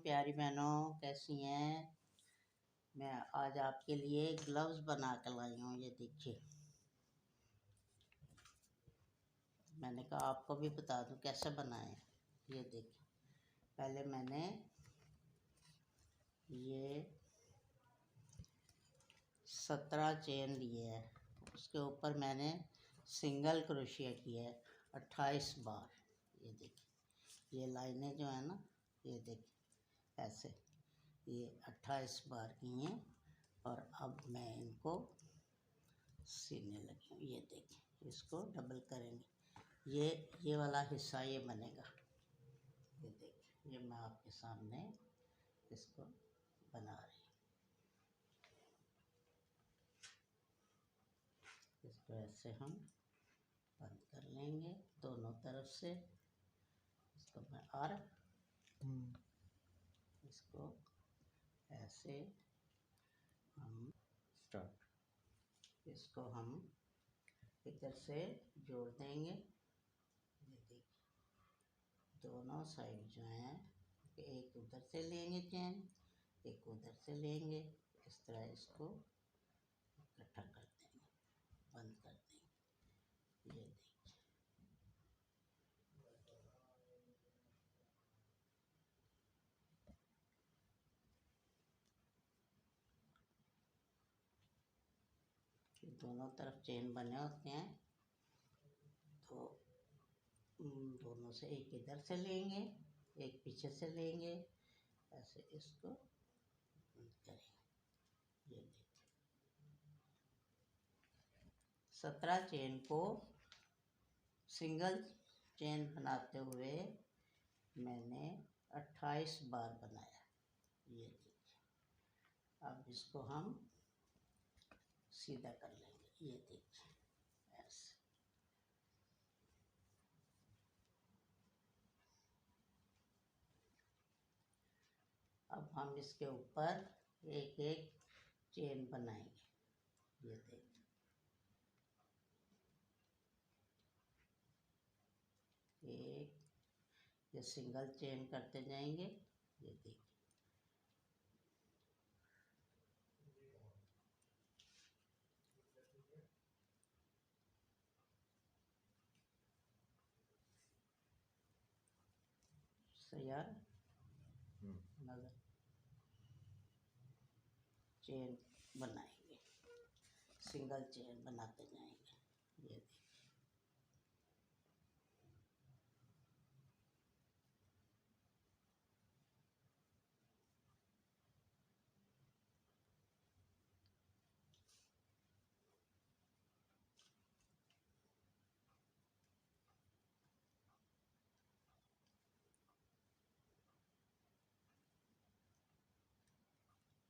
प्यारी बहनों, कैसी हैं। मैं आज आपके लिए ग्लव्स बना कर लाई हूँ। ये देखिए, मैंने कहा आपको भी बता दूँ कैसे बनाएं। ये देखिए, पहले मैंने ये 17 चेन लिए है, उसके ऊपर मैंने सिंगल क्रोशिया किया है 28 बार। ये देखिए, ये लाइनें जो है ना, ये देखिए ऐसे, ये 28 बार की हैं। और अब मैं इनको सीने लगी हूँ। ये देखिए, इसको डबल करेंगे। ये वाला हिस्सा ये बनेगा। ये देखिए, ये मैं आपके सामने इसको बना रही हूँ। इसको ऐसे हम बंद कर लेंगे दोनों तरफ से। इसको मैं इसको ऐसे हम इसको हम इधर से जोड़ देंगे। ये देखिए, दोनों साइड जो हैं, एक उधर से लेंगे चैन, एक उधर से लेंगे। इस तरह इसको इकट्ठा कर देंगे, बंद कर देंगे। ये देखिए, दोनों तरफ चेन बने होते हैं, तो दोनों से एक इधर से लेंगे, एक पीछे से लेंगे, ऐसे इसको बंद करेंगे। ये देखिए, 17 चेन को सिंगल चेन बनाते हुए मैंने 28 बार बनाया। ये देखिए, अब इसको हम सीधा कर लेंगे। ये देखिए ऐसे। अब हम इसके ऊपर एक एक चेन बनाएंगे। ये देखिए, एक, ये सिंगल चेन करते जाएंगे। ये देखिए, यार नजर चेन बनाएंगे, सिंगल चेन बनाते जाएंगे। ये देखिए,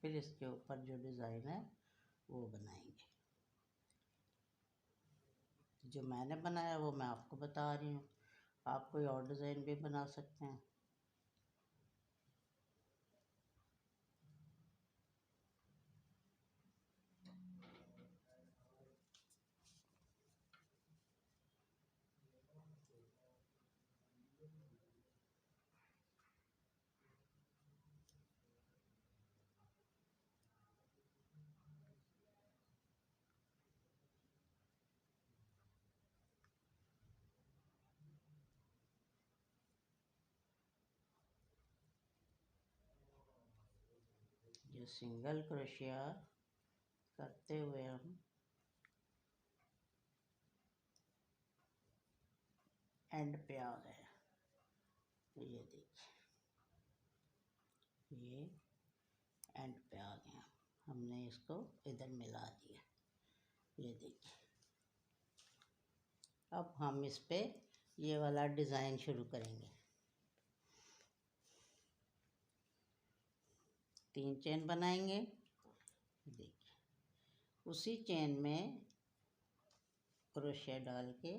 फिर इसके ऊपर जो डिज़ाइन है वो बनाएंगे। जो मैंने बनाया वो मैं आपको बता रही हूँ, आप कोई और डिज़ाइन भी बना सकते हैं। ये सिंगल क्रोशिया करते हुए हम एंड पे आ गए। ये देखिए, ये एंड पे आ गया, हमने इसको इधर मिला दिया। ये देखिए, अब हम इस पे ये वाला डिज़ाइन शुरू करेंगे। 3 चेन बनाएंगे। देखिए, उसी चेन में क्रोशिया डाल के,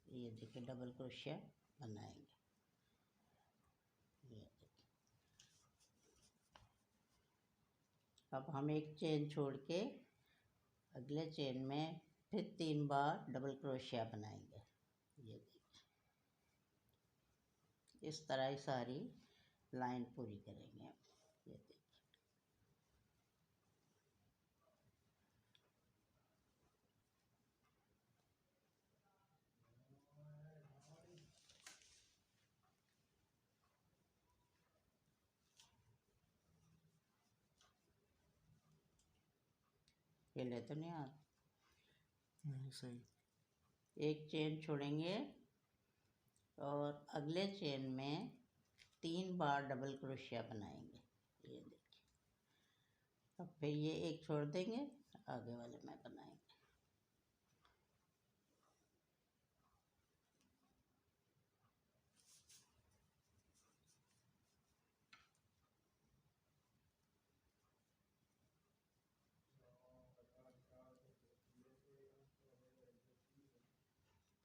ये देखिए डबल क्रोशिया बनाएंगे। ये देखिए, अब हम एक चेन छोड़ के अगले चेन में फिर 3 बार डबल क्रोशिया बनाएंगे। ये देखिए, इस तरह ही सारी लाइन पूरी करेंगे। ये देखिए, हिले तो नहीं आ नहीं सही। एक चेन छोड़ेंगे और अगले चेन में 3 बार डबल क्रोशिया बनाएंगे। ये देखिए, अब फिर ये एक छोड़ देंगे, आगे वाले में बनाएंगे।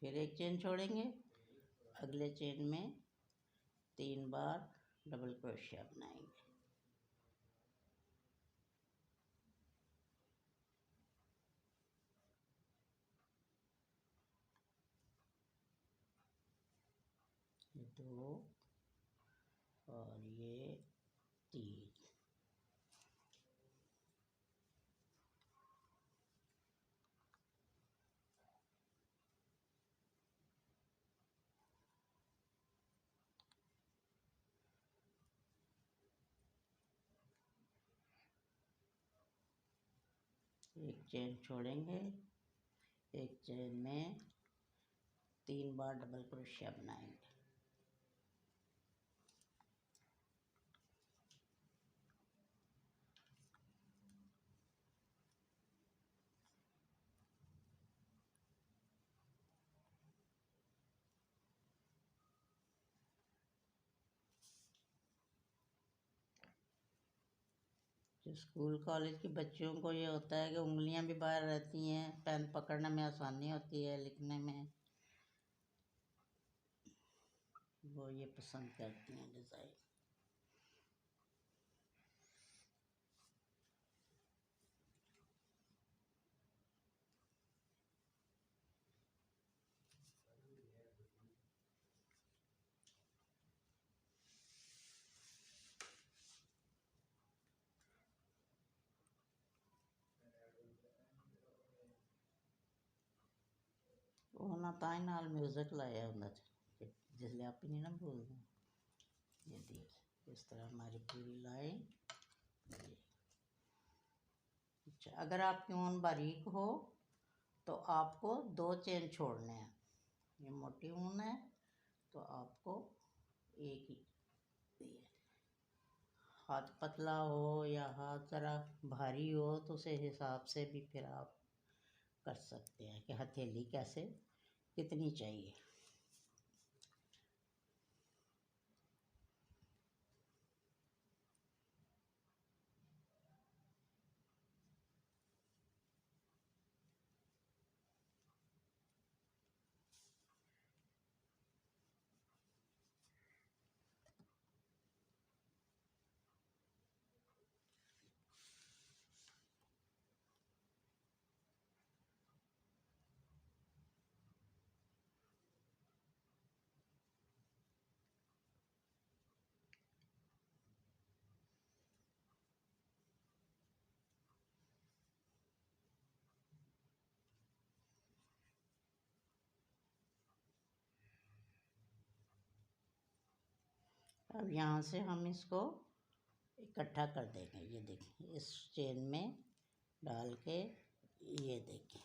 फिर एक चेन छोड़ेंगे, अगले चेन में 3 बार डबल क्रोशिया बनाएंगे। ये 2 और ये 3। एक चेन छोड़ेंगे, एक चेन में 3 बार डबल क्रोशिया बनाएंगे। जो स्कूल कॉलेज के बच्चों को ये होता है कि उंगलियां भी बाहर रहती हैं, पेन पकड़ने में आसानी होती है, लिखने में वो ये पसंद करती हैं डिज़ाइन। ਉਹਨਾਂ ਤਾਂ ਹੀ ਨਾਲ म्यूज़िक लाया ਹੁੰਦਾ जिसलिए आप ही नहीं ना बोल रहे। ये देखिए, इस तरह हमारी पूरी लाइन। अच्छा, अगर आपकी ऊन बारीक हो तो आपको 2 चेन छोड़ने हैं। ये मोटी ऊन है तो आपको एक ही। हाथ पतला हो या हाथ ज़रा भारी हो तो उसे हिसाब से भी फिर आप कर सकते हैं कि हथेली कैसे कितनी चाहिए। अब यहाँ से हम इसको इकट्ठा कर देंगे। ये देखिए, इस चेन में डाल के ये देखिए,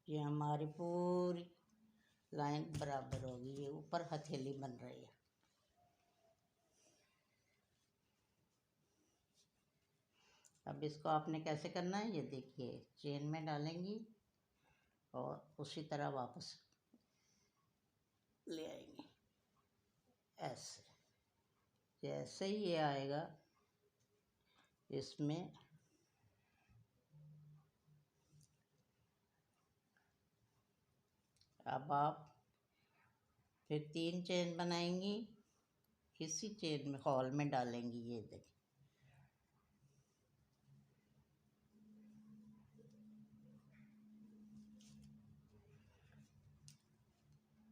ये हमारी पूरी लाइन बराबर होगी। ये ऊपर हथेली बन रही है। अब इसको आपने कैसे करना है, ये देखिए, चेन में डालेंगी और उसी तरह वापस ले आएंगे। ऐसे जैसे ही ये आएगा इसमें अब आप फिर 3 चेन बनाएंगी, इसी चेन में हॉल में डालेंगी। ये देखिए,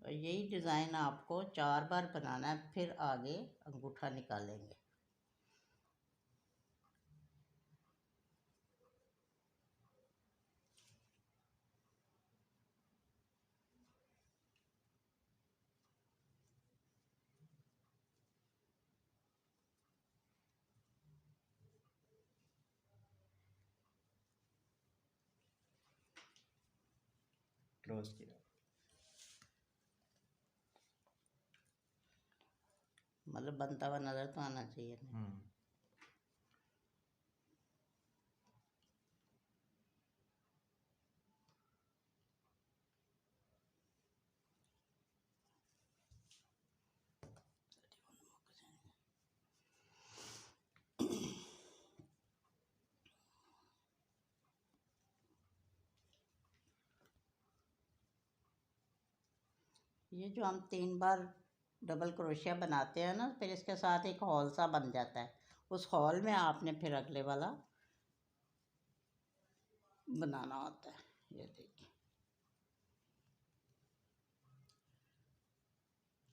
और यही डिज़ाइन आपको 4 बार बनाना है, फिर आगे अंगूठा निकालेंगे। क्लोज किया। मतलब बनता हुआ नज़र तो आना चाहिए ना। ये जो हम 3 बार डबल क्रोशिया बनाते हैं ना, फिर इसके साथ एक हॉल सा बन जाता है। उस हॉल में आपने फिर अगले वाला बनाना होता है। ये देखिए,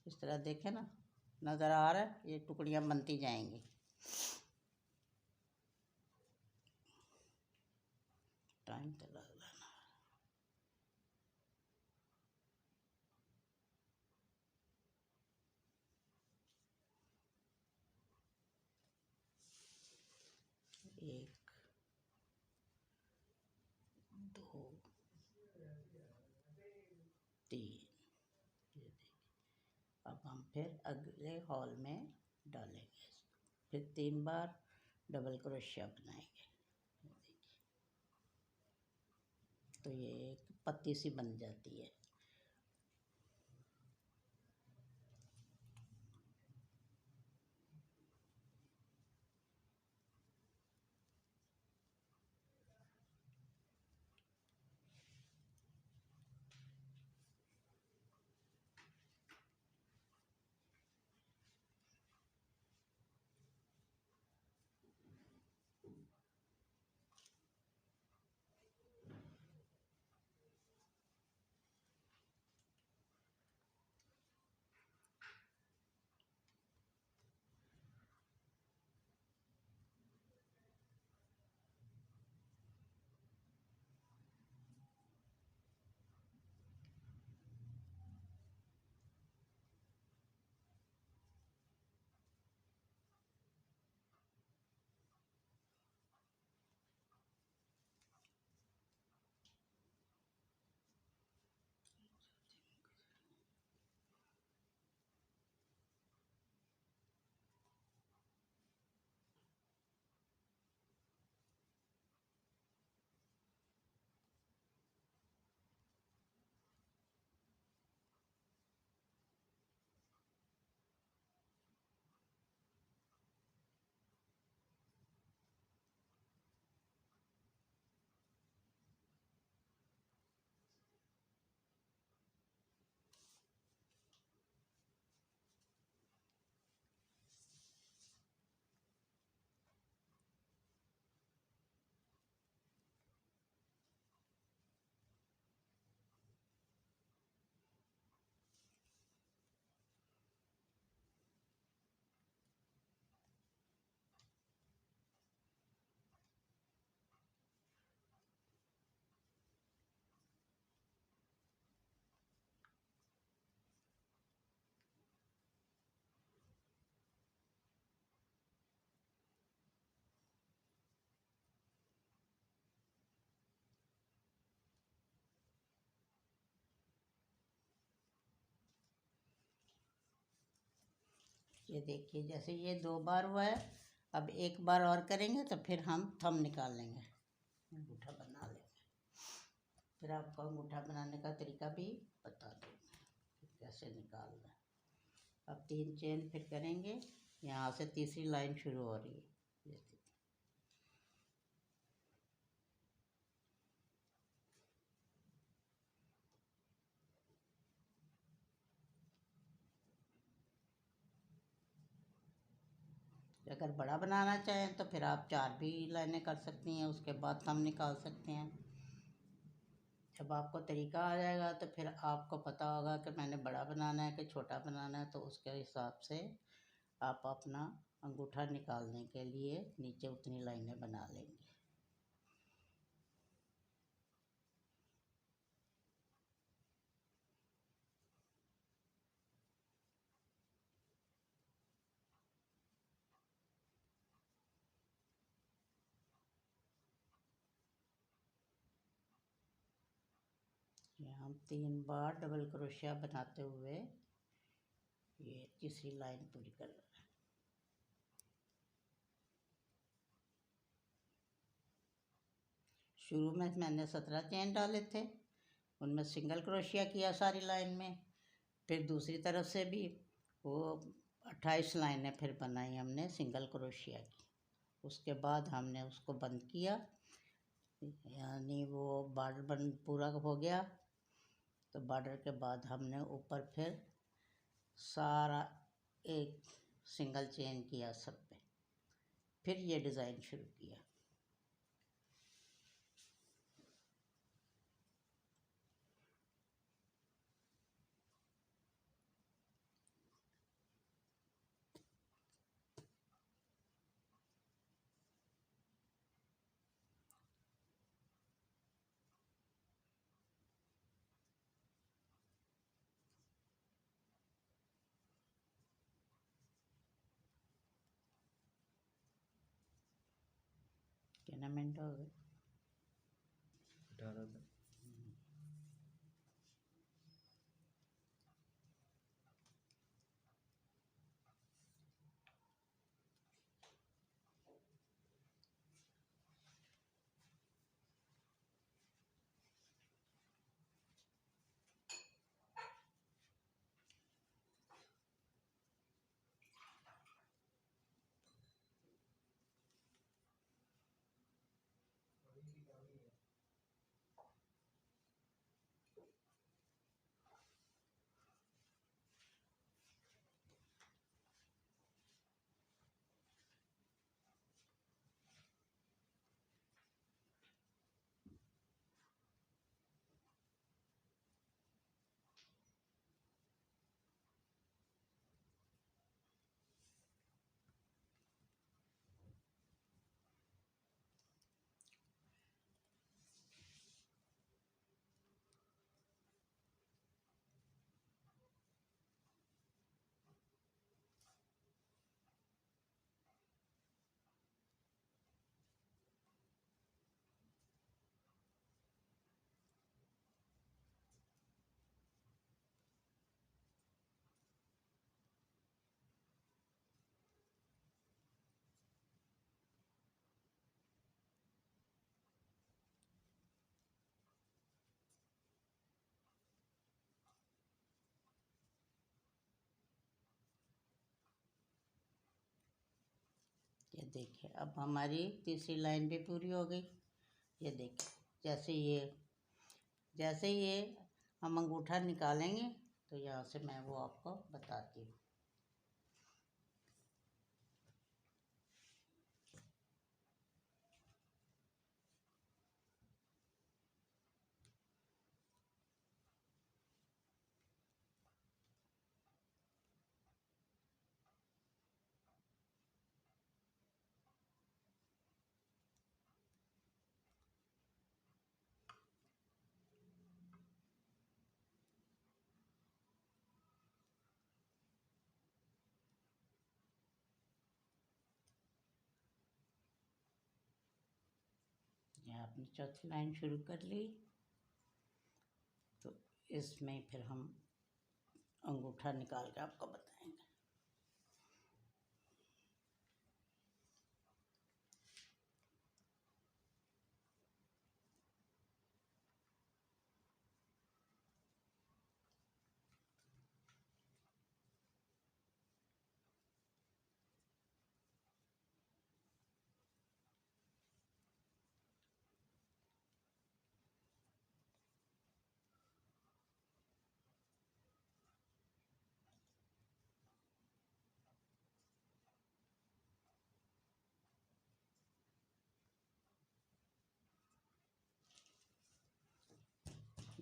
इस तरह देखें ना, नज़र आ रहा है, ये टुकड़ियाँ बनती जाएंगी। टाइम तो लग रहा है। एक, दो, तीन। ये देखिए, अब हम फिर अगले हॉल में डालेंगे। फिर 3 बार डबल क्रोशिया बनाएंगे। ये देखिए, तो ये एक पत्ती सी बन जाती है। ये देखिए, जैसे ये 2 बार हुआ है, अब एक बार और करेंगे तो फिर हम थंब निकाल लेंगे, अंगूठा बना लेंगे। फिर आपको अंगूठा बनाने का तरीका भी बता दूँगी कि कैसे निकालना है। अब 3 चेन फिर करेंगे, यहाँ से तीसरी लाइन शुरू हो रही है। ये देखिए, अगर बड़ा बनाना चाहें तो फिर आप 4 भी लाइनें कर सकती हैं, उसके बाद थंब निकाल सकते हैं। जब आपको तरीका आ जाएगा तो फिर आपको पता होगा कि मैंने बड़ा बनाना है कि छोटा बनाना है, तो उसके हिसाब से आप अपना अंगूठा निकालने के लिए नीचे उतनी लाइनें बना लेंगे। यहाँ 3 बार डबल क्रोशिया बनाते हुए ये तीसरी लाइन पूरी कर रहे हैं। शुरू में मैंने 17 चेन डाले थे, उनमें सिंगल क्रोशिया किया सारी लाइन में। फिर दूसरी तरफ से भी वो 28 लाइनें फिर बनाई हमने सिंगल क्रोशिया की। उसके बाद हमने उसको बंद किया, यानी वो बॉर्डर बन पूरा हो गया। तो बॉर्डर के बाद हमने ऊपर फिर सारा एक सिंगल चेन किया सब पे, फिर ये डिज़ाइन शुरू किया। कितना मिनट हो गए? 18 तक। ये देखिए अब हमारी तीसरी लाइन भी पूरी हो गई। ये देखिए जैसे ये हम अंगूठा निकालेंगे तो यहाँ से मैं वो आपको बताती हूँ। यहाँ अपनी चौथी लाइन शुरू कर ली, तो इसमें फिर हम अंगूठा निकाल के आपको बताएंगे।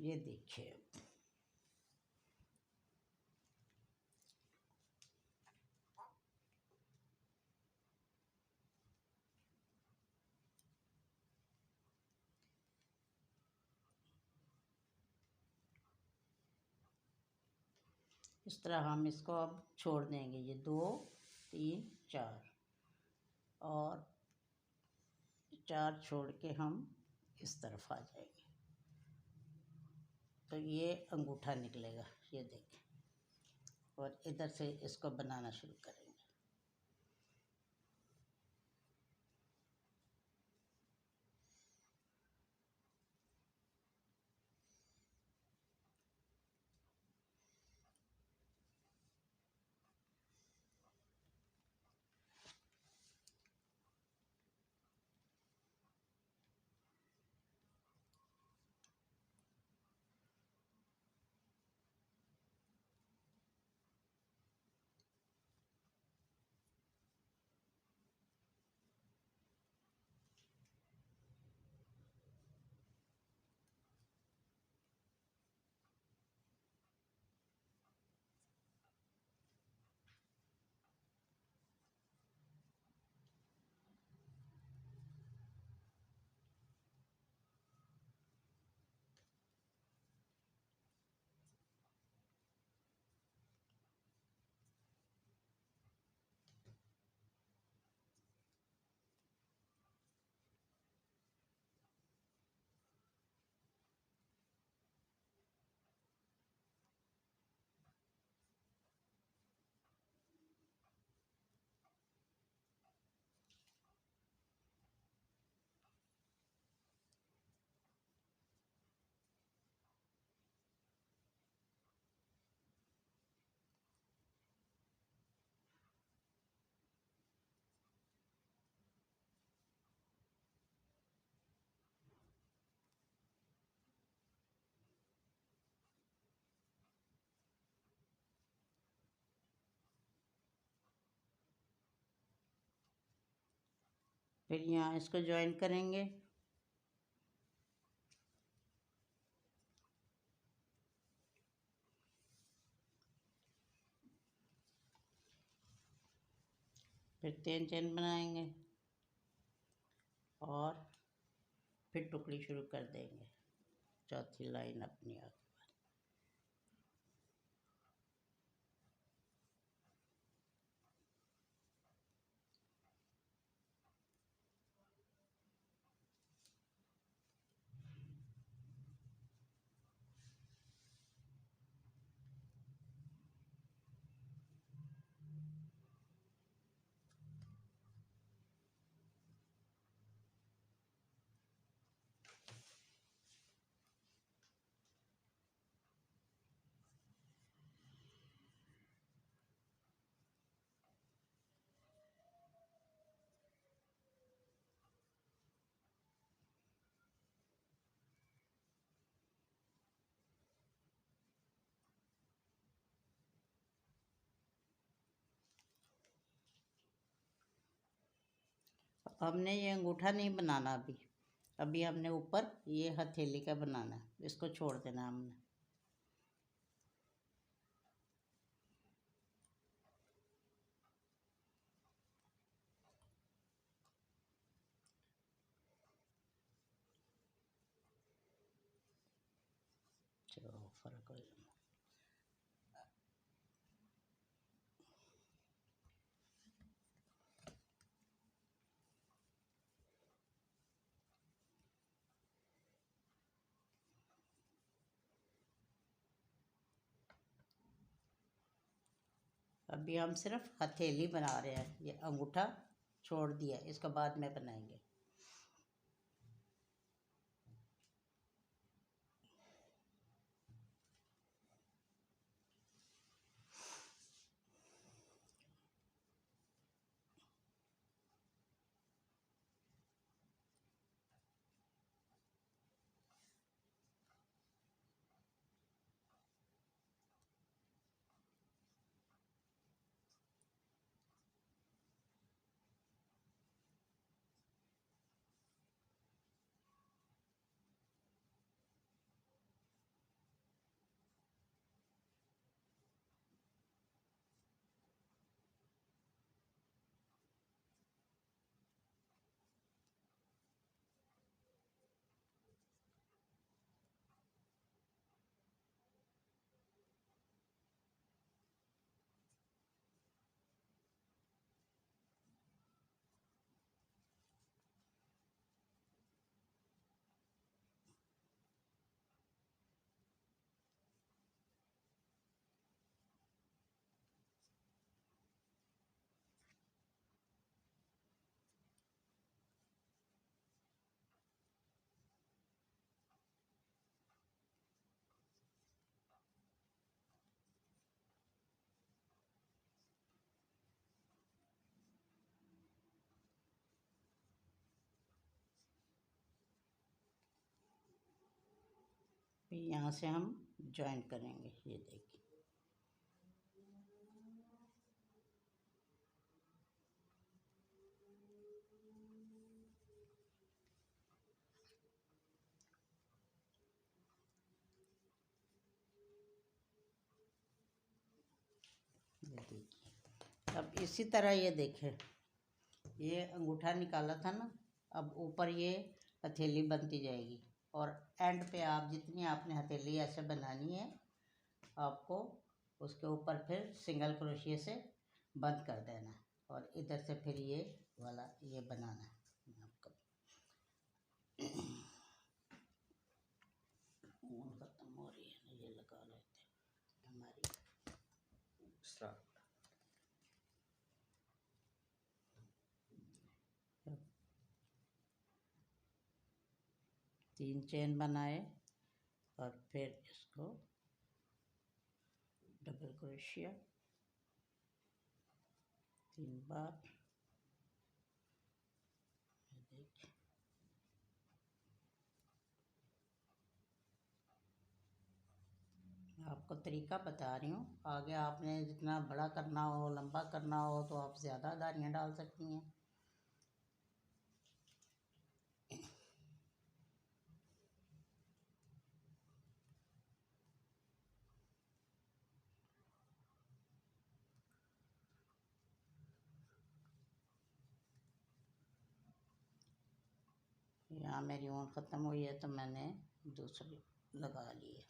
ये देखिए, इस तरह हम इसको अब छोड़ देंगे। ये 2 3 4 और 4 छोड़ के हम इस तरफ आ जाएंगे, तो ये अंगूठा निकलेगा, ये देखें। और इधर से इसको बनाना शुरू करेंगे। फिर यहाँ इसको ज्वाइन करेंगे। फिर 3 चेन बनाएंगे और फिर टुकड़ी शुरू कर देंगे, चौथी लाइन अपनी आगे। हमने ये अंगूठा नहीं बनाना अभी, अभी हमने ऊपर ये हथेली का बनाना है, इसको छोड़ देना हमने। चलो फर्क हो जाए। अभी हम सिर्फ हथेली बना रहे हैं, ये अंगूठा छोड़ दिया, इसको बाद में बनाएंगे। फिर यहाँ से हम ज्वाइन करेंगे। ये देखिए, अब इसी तरह ये देखें, ये अंगूठा निकाला था ना, अब ऊपर ये हथेली बनती जाएगी और एंड पे आप जितनी आपने हथेली ऐसे बनानी है, आपको उसके ऊपर फिर सिंगल क्रोशिया से बंद कर देना है और इधर से फिर ये वाला ये बनाना है आपको। ऊन खत्म हो रही है ना, ये लगा लेते हैं हमारी। स्टार्ट। 3 चेन बनाए और फिर इसको डबल क्रोशिया 3 बार। देखिए, आपको तरीका बता रही हूँ, आगे आपने जितना बड़ा करना हो, लंबा करना हो तो आप ज़्यादा धारियाँ डाल सकती हैं। यहाँ मेरी ऊन ख़त्म हुई है तो मैंने दूसरी लगा ली है।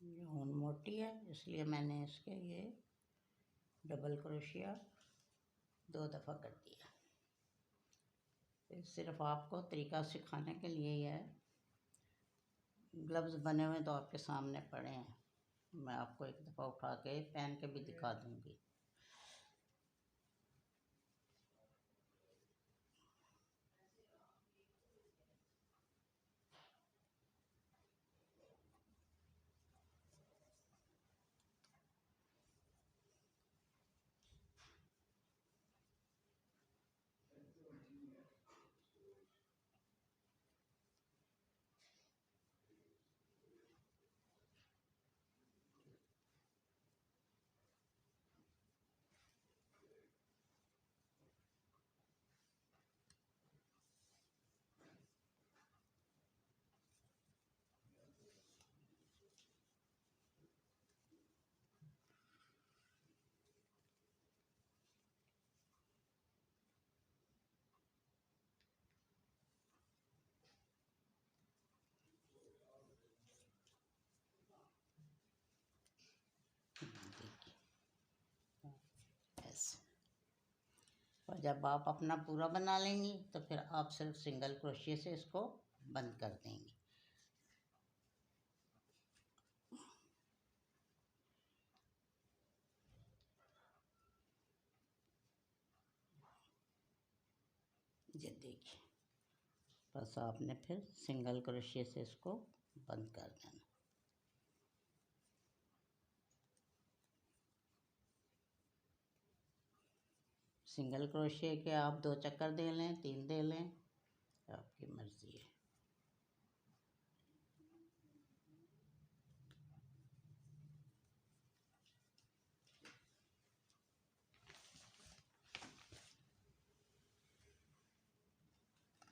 ये ऊन मोटी है इसलिए मैंने इसके ये डबल क्रोशिया 2 दफ़ा कर दिया। सिर्फ आपको तरीका सिखाने के लिए ही है। ग्लव्स बने हुए तो आपके सामने पड़े हैं, मैं आपको एक दफ़ा उठा के पहन के भी दिखा दूंगी। ऐसे, और जब आप अपना पूरा बना लेंगी तो फिर आप सिर्फ सिंगल क्रोशिया से इसको बंद कर देंगी। ये देखिए, बस आपने फिर सिंगल क्रोशिया से इसको बंद कर देना। सिंगल क्रोशिया के आप 2 चक्कर दे लें, 3 दे लें, आपकी मर्ज़ी है।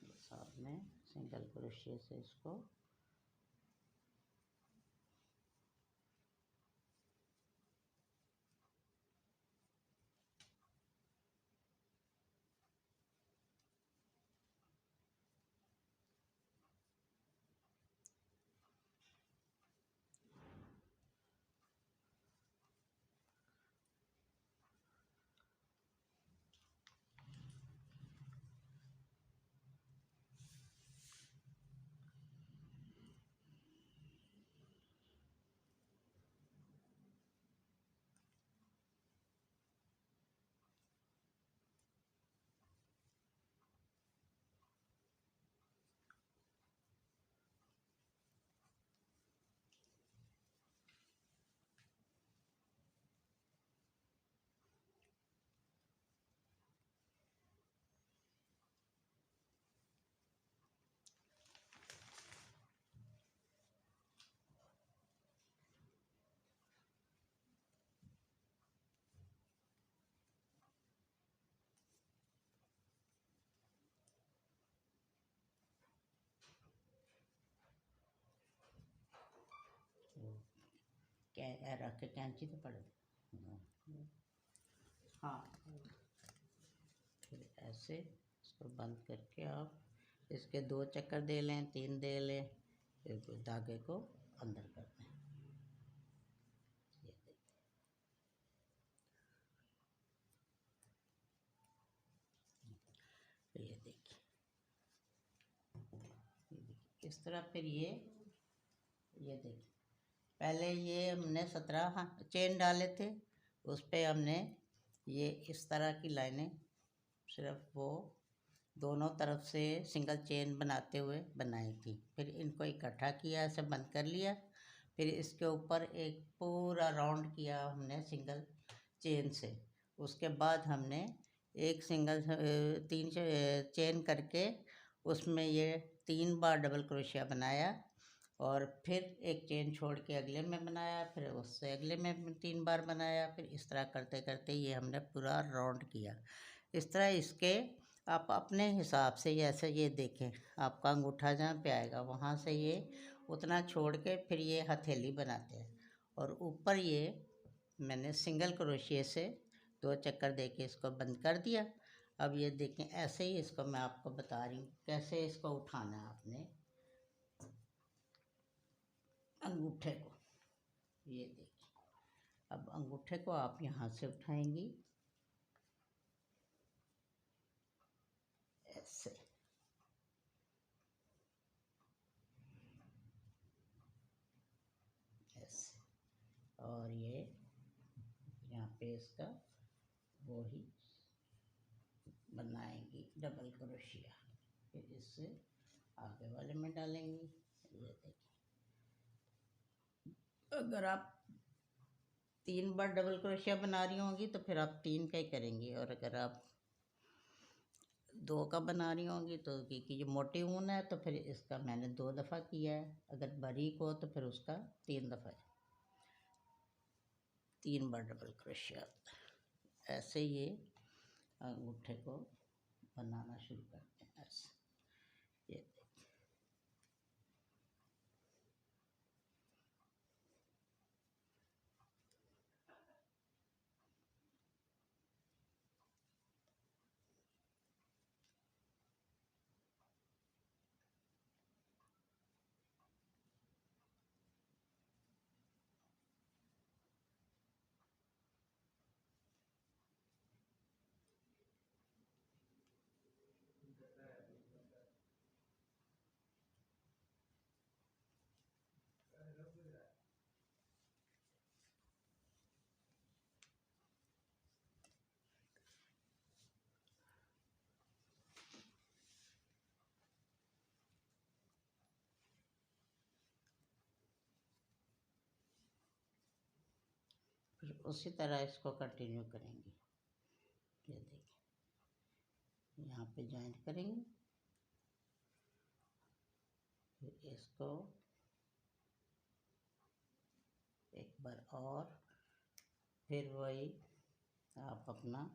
बस आपने सिंगल क्रोशिया से इसको रख के कैंची तो पड़ गई। हाँ, फिर ऐसे इसको बंद करके आप इसके 2 चक्कर दे लें, 3 दे लें, फिर धागे को अंदर कर दें। ये देखिए इस तरह। फिर ये देखिए पहले ये हमने 17 चेन डाले थे, उस पे हमने ये इस तरह की लाइनें सिर्फ वो दोनों तरफ से सिंगल चेन बनाते हुए बनाई थी। फिर इनको इकट्ठा किया, ऐसे बंद कर लिया। फिर इसके ऊपर एक पूरा राउंड किया हमने सिंगल चेन से। उसके बाद हमने एक सिंगल 3 चेन करके उसमें ये 3 बार डबल क्रोशिया बनाया, और फिर एक चेन छोड़ के अगले में बनाया, फिर उससे अगले में 3 बार बनाया। फिर इस तरह करते करते ये हमने पूरा राउंड किया। इस तरह इसके आप अपने हिसाब से जैसे ये देखें, आपका अंगूठा जहाँ पे आएगा वहाँ से ये उतना छोड़ के फिर ये हथेली बनाते हैं, और ऊपर ये मैंने सिंगल क्रोशिया से 2 चक्कर दे के इसको बंद कर दिया। अब ये देखें ऐसे ही इसको मैं आपको बता रही हूँ कैसे इसको उठाना है आपने अंगूठे को। ये देखिए अब अंगूठे को आप यहाँ से उठाएंगी ऐसे, ऐसे, और ये यहाँ पे इसका वो ही बनाएंगी डबल क्रोशिया। फिर इससे आगे वाले में डालेंगी। ये देखिए अगर आप 3 बार डबल क्रोशिया बना रही होंगी तो फिर आप 3 का ही करेंगी, और अगर आप 2 का बना रही होंगी तो क्योंकि ये मोटी ऊन है तो फिर इसका मैंने 2 दफ़ा किया है। अगर बारीक हो तो फिर उसका 3 दफ़ा है, 3 बार डबल क्रोशिया। ऐसे ये अंगूठे को बनाना शुरू करते हैं ऐसे। ये फिर उसी तरह इसको कंटिन्यू करेंगे। ये देखिए यहाँ पे ज्वाइंट करेंगे, फिर इसको एक बार और, फिर वही आप अपना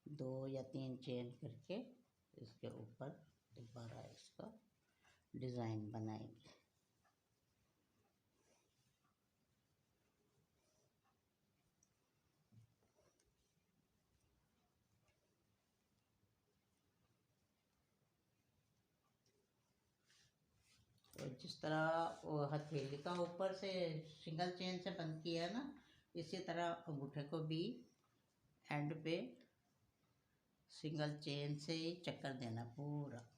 2 या 3 चेन करके इसके ऊपर दोबारा इसका डिज़ाइन बनाएंगे। और जिस तरह वो हथेली का ऊपर से सिंगल चेन से बंद किया ना, इसी तरह अंगूठे को भी एंड पे सिंगल चेन से ही चक्कर देना पूरा।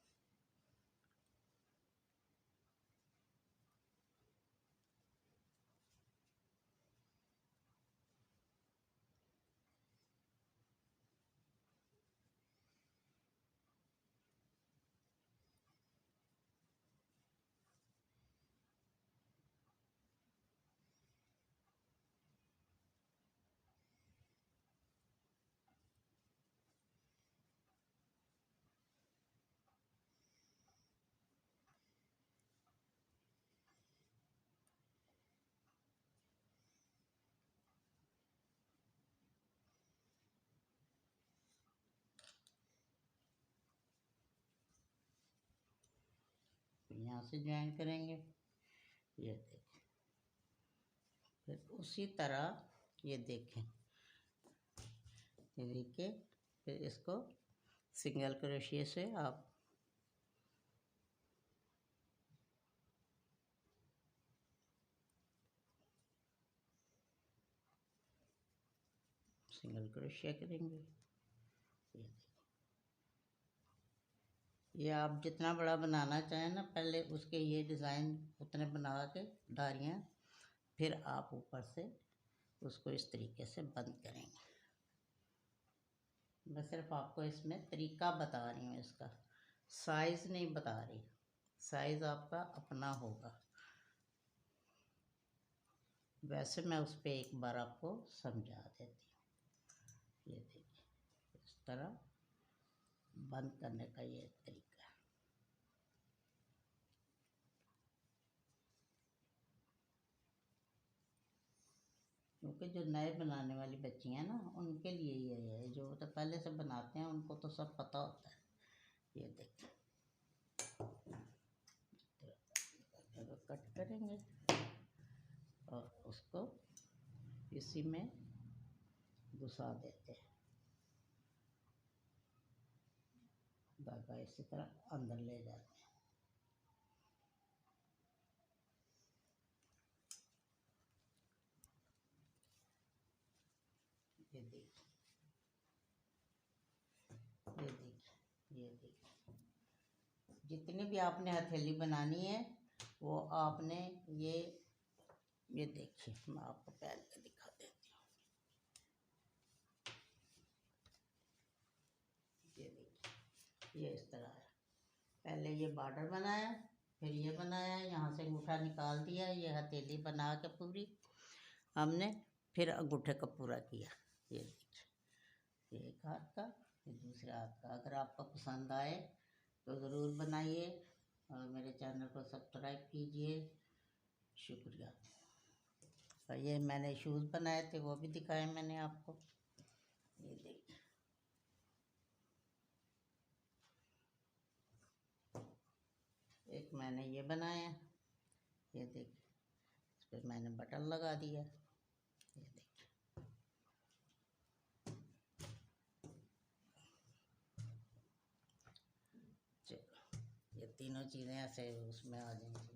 यहाँ से ज्वाइन करेंगे। ये देखिए फिर उसी तरह ये देखें, ये देखिए, फिर इसको सिंगल क्रोशिया से आप सिंगल क्रोशिया करेंगे। ये आप जितना बड़ा बनाना चाहें ना, पहले उसके ये डिज़ाइन उतने बना के डारियाँ, फिर आप ऊपर से उसको इस तरीके से बंद करेंगे। मैं सिर्फ आपको इसमें तरीका बता रही हूँ, इसका साइज़ नहीं बता रही, साइज़ आपका अपना होगा। वैसे मैं उस पर एक बार आपको समझा देती हूँ। ये देखिए, इस तरह बंद करने का ये तरीका है। क्योंकि जो नए बनाने वाली बच्ची हैं ना, उनके लिए ये है, जो तो पहले से बनाते हैं उनको तो सब पता होता है। ये देखिए, कट करेंगे और उसको इसी में घुसा देते हैं, धागा इसी तरह अंदर ले जाते हैं। ये देखिए, ये देखिए, ये देखिए, जितनी भी आपने हथेली बनानी है वो आपने ये देखिए, मैं आपको पहन के दिखा देती हूँ। ये देखिए, ये इस तरह है। पहले ये बॉर्डर बनाया, फिर ये बनाया, यहाँ से अंगूठा निकाल दिया, ये हथेली बना के पूरी हमने, फिर अंगूठे का पूरा किया। ये देखिए, ये एक हाथ का, ये दूसरे हाथ का। अगर आपको पसंद आए तो ज़रूर बनाइए और मेरे चैनल को सब्सक्राइब कीजिए। शुक्रिया। और ये मैंने शूज़ बनाए थे, वो भी दिखाए मैंने आपको। ये देखिए, एक मैंने ये बनाया, ये देखिए, इस पर मैंने बटन लगा दिया। ये देखिए, चलो, ये तीनों चीज़ें ऐसे उसमें आ जाएंगी।